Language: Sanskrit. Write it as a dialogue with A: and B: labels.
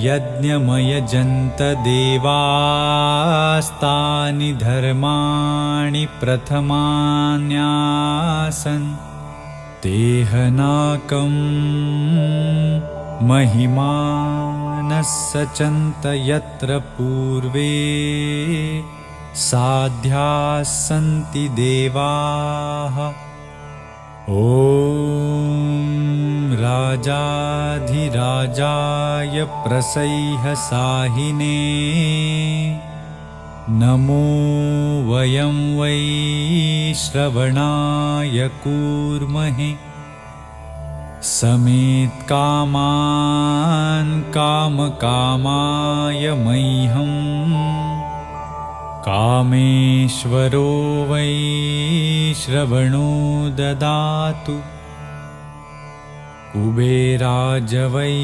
A: यज्ञमयजन्त देवास्तानि धर्माणि प्रथमान्यासन् तेहनाकं महिमानः सचन्त यत्र पूर्वे साध्याः सन्ति देवाः। ॐ राजाधिराजाय प्रसह्यसाहिने नमो वयं वै श्रवणाय कूर्महे। समेत्कामान् कामकामाय मह्यम् कामेश्वरो वै श्रवणो ददातु। कुबेराज वै